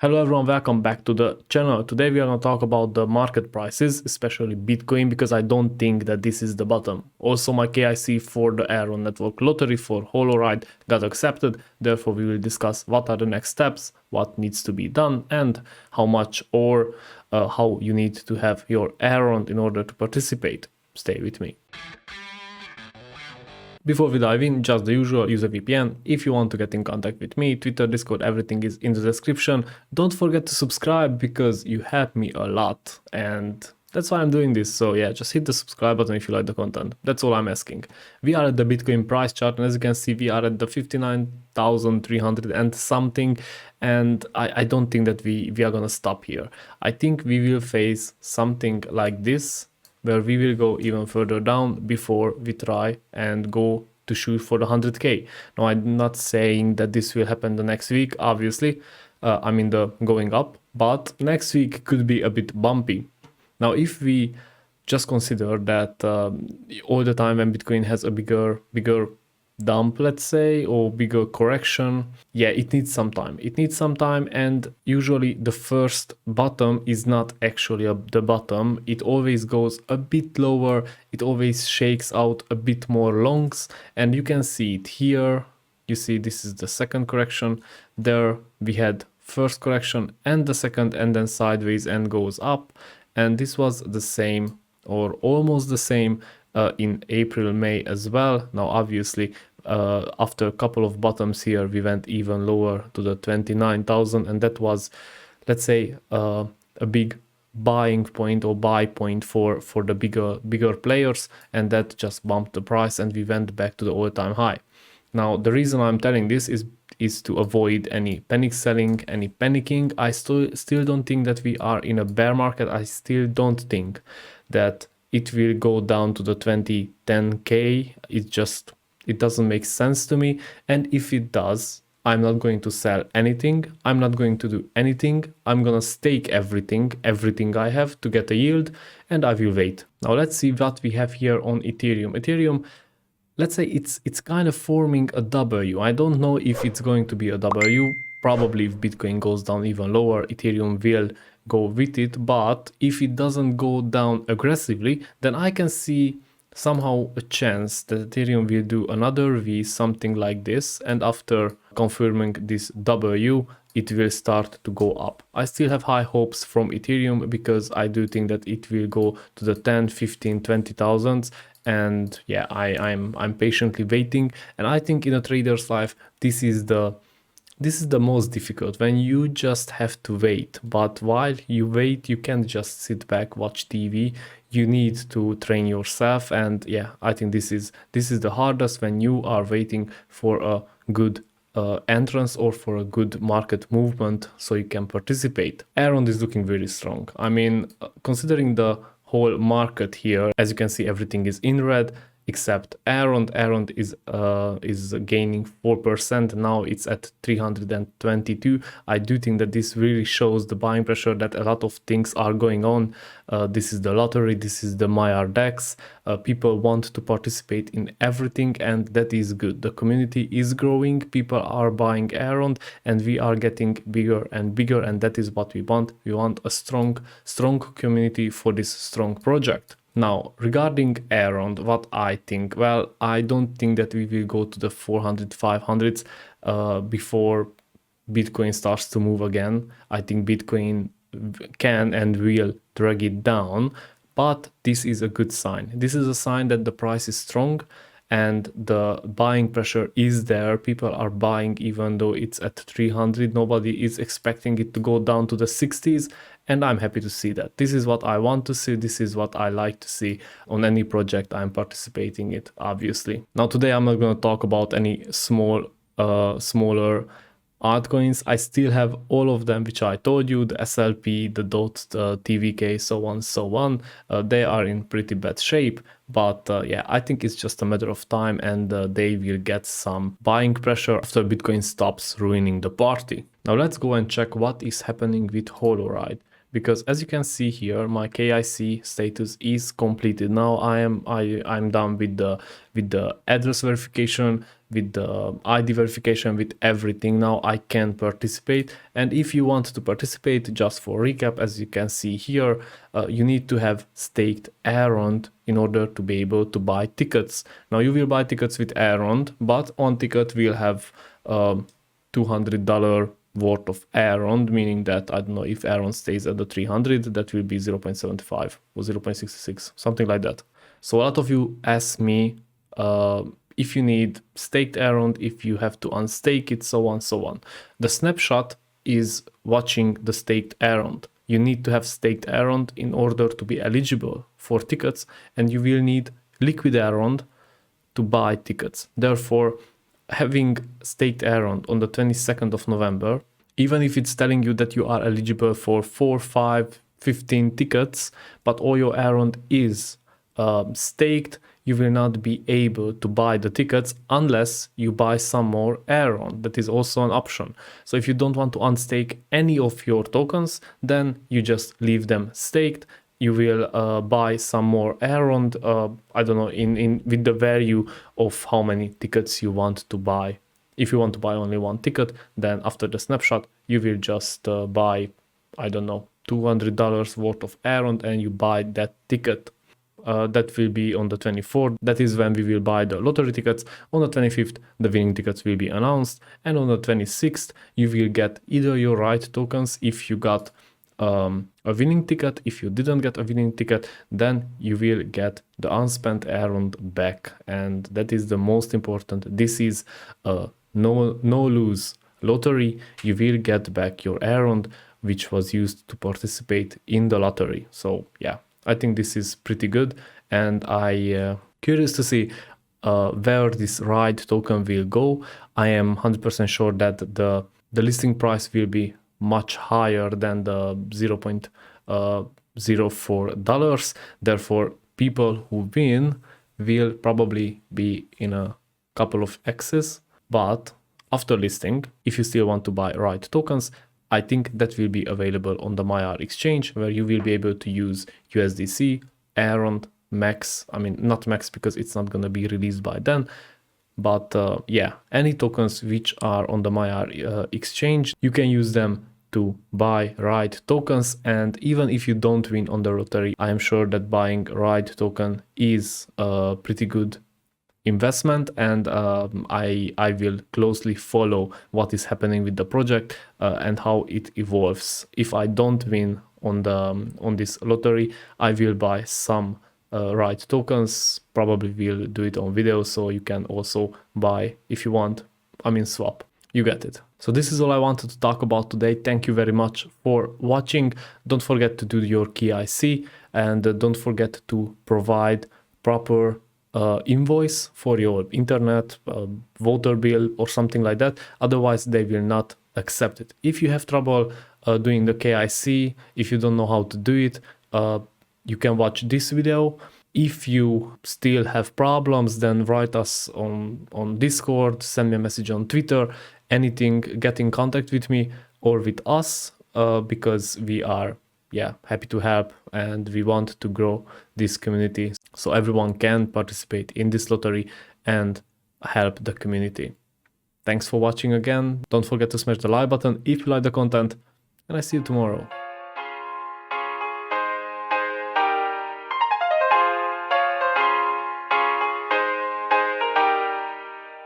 Hello everyone, welcome back to the channel. Today we are going to talk about the market prices, especially Bitcoin, because I don't think that this is the bottom. Also, my KIC for the Elrond network lottery for Holoride got accepted. Therefore, we will discuss what are the next steps, what needs to be done, and how much or how you need to have your Elrond in order to participate. Stay with me. Before we dive in, just the usual, use a VPN. If you want to get in contact with me, Twitter, Discord, everything is in the description. Don't forget to subscribe because you help me a lot and that's why I'm doing this. So yeah, just hit the subscribe button if you like the content. That's all I'm asking. We are at the Bitcoin price chart and as you can see, we are at the 59,300 and something. And I don't think that we are gonna stop here. I think we will face something like this, where we will go even further down before we try and go to shoot for the 100k. Now, I'm not saying that this will happen the next week, obviously. I mean the going up, but next week could be a bit bumpy. Now, if we just consider that all the time when Bitcoin has a bigger dump, let's say, or bigger correction, yeah, it needs some time. It needs some time, and usually the first bottom is not actually the bottom. It always goes a bit lower. It always shakes out a bit more longs, and you can see it here. You see this is the second correction. There we had first correction and the second, and then sideways and goes up, and this was the same or almost the same in April, May as well. Now, obviously, after a couple of bottoms here, we went even lower to the 29,000, and that was, let's say, a big buying point or buy point for the bigger players, and that just bumped the price, and we went back to the all-time high. Now, the reason I'm telling this is to avoid any panic selling, any panicking. I still don't think that we are in a bear market. I still don't think that it will go down to the 10k. It doesn't make sense to me. And if it does, I'm not going to sell anything. I'm not going to do anything. I'm gonna stake everything I have to get a yield, and I will wait. Now let's see what we have here on Ethereum. Ethereum, let's say it's kind of forming a W. I don't know if it's going to be a W. Probably if Bitcoin goes down even lower, Ethereum will go with it. But if it doesn't go down aggressively, then I can see somehow a chance that Ethereum will do another V, something like this. And after confirming this W, it will start to go up. I still have high hopes from Ethereum because I do think that it will go to the 10, 15, 20,000s. And yeah, I'm patiently waiting. And I think in a trader's life, this is the most difficult, when you just have to wait. But while you wait, you can't just sit back, watch TV. You need to train yourself, and yeah, I think this is the hardest, when you are waiting for a good entrance or for a good market movement so you can participate. Elrond is looking very strong. I mean, considering the whole market here, as you can see, everything is in red except Elrond. Elrond is gaining 4%. Now it's at 322. I do think that this really shows the buying pressure, that a lot of things are going on. This is the lottery, this is the Maiar DEX. People want to participate in everything, and that is good. The community is growing, people are buying Elrond, and we are getting bigger and bigger, and that is what we want. We want a strong community for this strong project. Now, regarding Elrond, what I think, well, I don't think that we will go to the 400, 500s before Bitcoin starts to move again. I think Bitcoin can and will drag it down, but this is a good sign. This is a sign that the price is strong and the buying pressure is there. People are buying even though it's at 300. Nobody is expecting it to go down to the 60s. And I'm happy to see that. This is what I want to see. This is what I like to see on any project I'm participating in, obviously. Now, today I'm not going to talk about any smaller altcoins. I still have all of them, which I told you, the SLP, the DOT, the TVK, so on. They are in pretty bad shape, but yeah, I think it's just a matter of time, and they will get some buying pressure after Bitcoin stops ruining the party. Now let's go and check what is happening with Holoride. because as you can see here, my KIC status is completed. Now I'm done with the address verification, with the ID verification, with everything. Now I can participate. And if you want to participate, just for recap, as you can see here, you need to have staked Elrond in order to be able to buy tickets. Now you will buy tickets with Elrond, but on ticket we'll have $200 worth of Elrond, meaning that, I don't know, if Elrond stays at the 300, that will be 0.75 or 0.66, something like that. So a lot of you ask me if you need staked Elrond, if you have to unstake it, so on, so on. The snapshot is watching the staked Elrond. You need to have staked Elrond in order to be eligible for tickets, and you will need liquid Elrond to buy tickets. Therefore, having staked Elrond on the 22nd of November, even if it's telling you that you are eligible for 4, 5, 15 tickets, but all your Elrond is staked, you will not be able to buy the tickets unless you buy some more Elrond. That is also an option. So if you don't want to unstake any of your tokens, then you just leave them staked. You will buy some more Elrond, I don't know, with the value of how many tickets you want to buy. If you want to buy only one ticket, then after the snapshot, you will just buy, I don't know, $200 worth of Elrond, and you buy that ticket. That will be on the 24th. That is when we will buy the lottery tickets. On the 25th, the winning tickets will be announced. And on the 26th, you will get either your right tokens if you got a winning ticket. If you didn't get a winning ticket, then you will get the unspent Elrond back. And that is the most important. This is a no-lose lottery. You will get back your Elrond, which was used to participate in the lottery. So yeah, I think this is pretty good, and I curious to see where this ride token will go. I am 100% sure that the listing price will be much higher than the $0.04. Therefore, people who win will probably be in a couple of X's, but after listing, if you still want to buy ride tokens, I think that will be available on the Maiar exchange, where you will be able to use USDC, Elrond, Max. I mean, not Max because it's not going to be released by then. But yeah, any tokens which are on the Maiar exchange, you can use them to buy ride tokens. And even if you don't win on the lottery, I am sure that buying ride token is a pretty good investment, and I will closely follow what is happening with the project and how it evolves. If I don't win on this lottery, I will buy some ride tokens. Probably will do it on video, so you can also buy if you want. I mean, swap. You get it. So this is all I wanted to talk about today. Thank you very much for watching. Don't forget to do your KIC, and don't forget to provide proper invoice for your internet, water bill or something like that. Otherwise, they will not accept it. If you have trouble doing the KIC, if you don't know how to do it, you can watch this video. If you still have problems, then write us on Discord, send me a message on Twitter, anything, get in contact with me or with us, because we are happy to help, and we want to grow this community so everyone can participate in this lottery and help the community. Thanks for watching again. Don't forget to smash the like button if you like the content, and I see you tomorrow.